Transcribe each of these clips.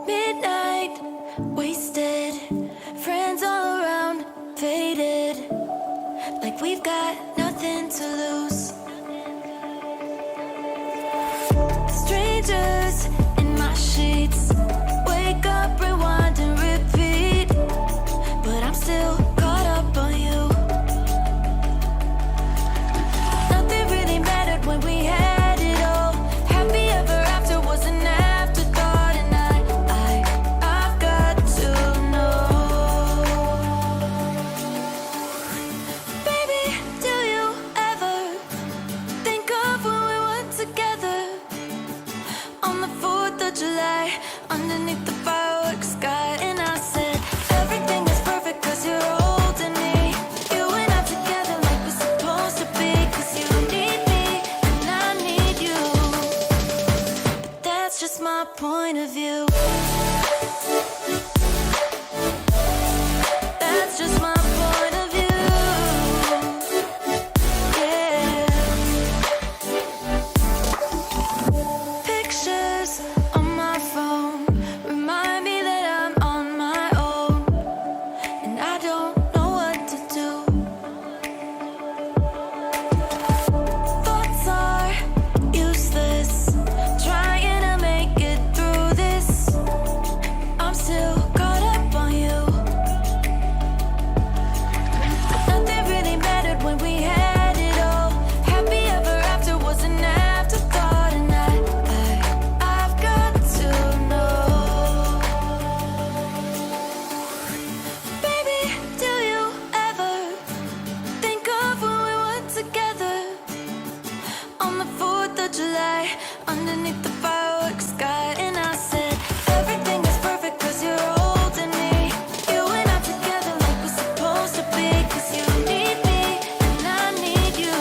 Midnight, wasted, friends all around, faded, like we've got nothing to lose. Strangers in my sheets, wake up, rewind and repeat, but I'm still caught up on you. Nothing really mattered when we had it all. Happy ever after was an afterthought, and I've got to know. Baby, do you ever think of when we were together on the 4th of July, underneath the fireworks sky? And I said, everything is perfect cause you're holding me. You and I together like we're supposed to be, cause you need me and I need you. But that's just my point of view. That's just my point of view. Yeah. Pictures on my phone remind me that I'm on my own, and I don't know what to do. Thoughts are useless, trying to make it through this. I'm still caught up on you. Nothing really mattered when we had it all. Happy ever after was an afterthought, and I've got to know. Baby, do you ever think of when we were together on the 4th of July, underneath the fireworks sky? And I said, everything is perfect cause you're holding me. You and I together like we're supposed to be, cause you need me and I need you.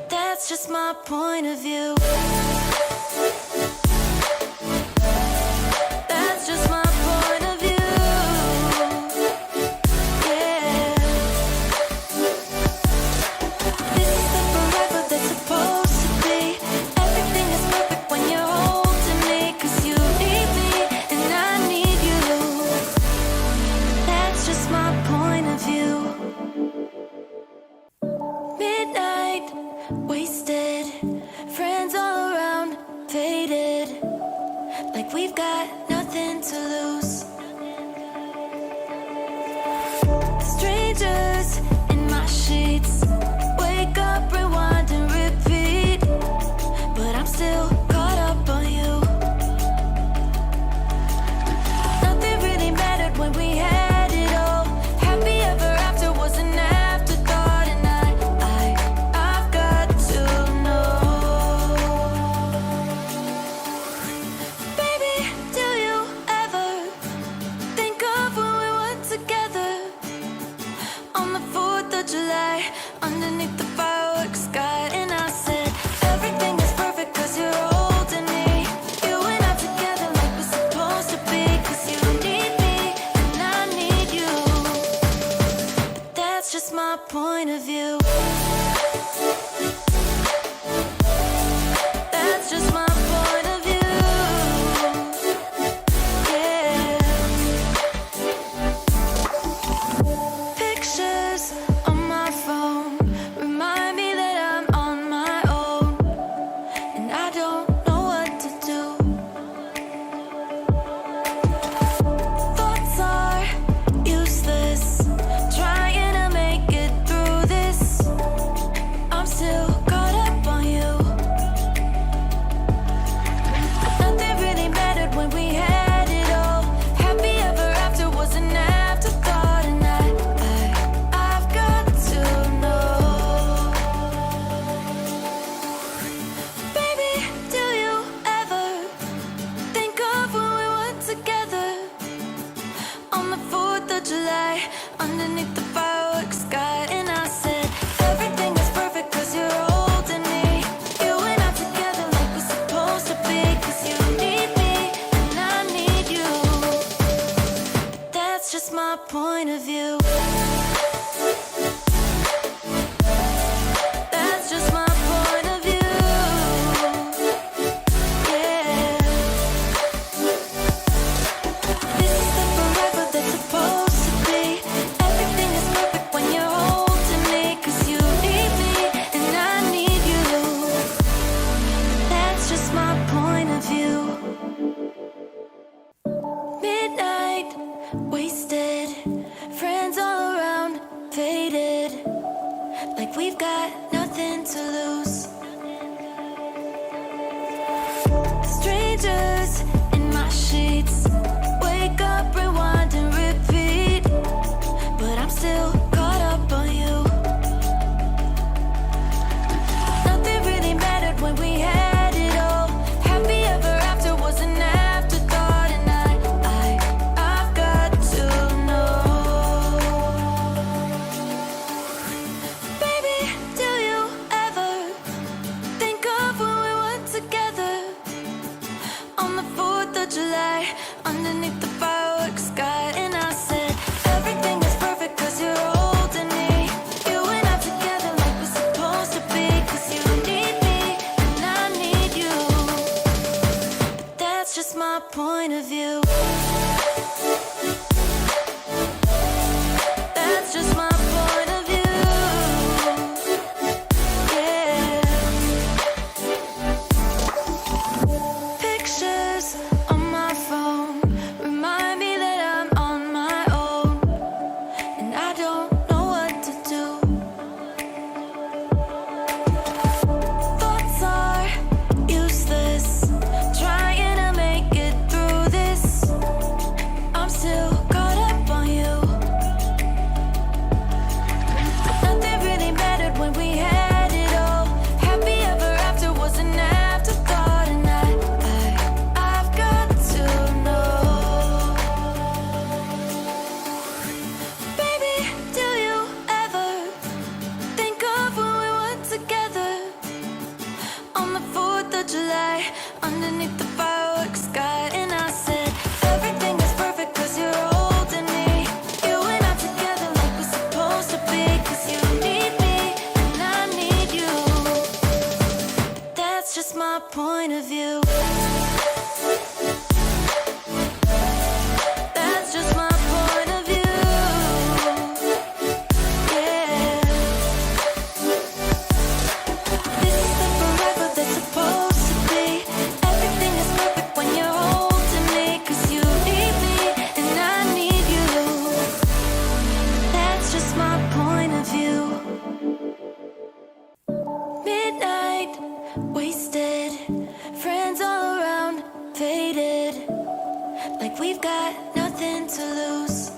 But that's just my point of view. That's just my point of view. Yeah. This is the forever that's supposed to be. Everything is perfect when you're holding me, cause you need me and I need you. That's just my point of view. Midnight, wasted, friends all around, faded, like we've got nothing to lose. Strangers in my sheets, wake up, rewind and repeat, but I'm still caught up on you. Nothing really mattered when we had it all. Happy ever after was an afterthought, and I've got to know. Baby, do you ever think of when we were together on the 4th of July, underneath the fireworks sky? And I said, everything is perfect cause you're holding me. You and I together like we're supposed to be, cause you need me and I need you. But that's just my point of view. That's just my point of view. Yeah. Pictures on my phone remind me that I'm on my own, and I don't know what to do. Thoughts are useless, trying to make it through this. I'm still caught up on you. Nothing really mattered when we had it all. Happy ever after was an afterthought, and I've got to know. Baby, do you ever think of when we were together on the 4th of July, underneath the fireworks sky? And I said, everything is perfect cause you're holding me. You and I together like we're supposed to be, cause you need me and I need you. That's just my point of view. That's just my point of view. Yeah. Midnight, wasted, friends all around, faded, like we've got nothing to lose. Strangers in my sheets, wake up, rewind and repeat, but I'm still caught up on you. Nothing really mattered when we had it all. Happy ever after was an afterthought, and I've got to know. Baby, do you ever think of when we were together on the 4th of July, underneath the fireworks sky? And I said, everything is perfect cause you're holding me. You and I together like we're supposed to be, cause you need me and I need you. But that's just my point of view. That's just my point of view. Yeah. Pictures on my phone remind me that I'm on my own, and I don't know what to do. Thoughts are useless, trying to make it through this. I'm still caught up on you. Nothing really mattered when we had it all. Happy ever after was an afterthought, and I've got to know. Baby, do you ever think of when we were together on the 4th of July, underneath the fireworks sky? And I said, everything is perfect cause you're holding me. You and I together like we're supposed to be, cause you need me and I need you. But that's just my point of view. That's just my point of view. Yeah. This is the forever that's supposed to be. Everything is perfect when you're holding me, cause you need me and I need you. That's just my point of view. Midnight, wasted, friends all around, faded, like we've got nothing to lose.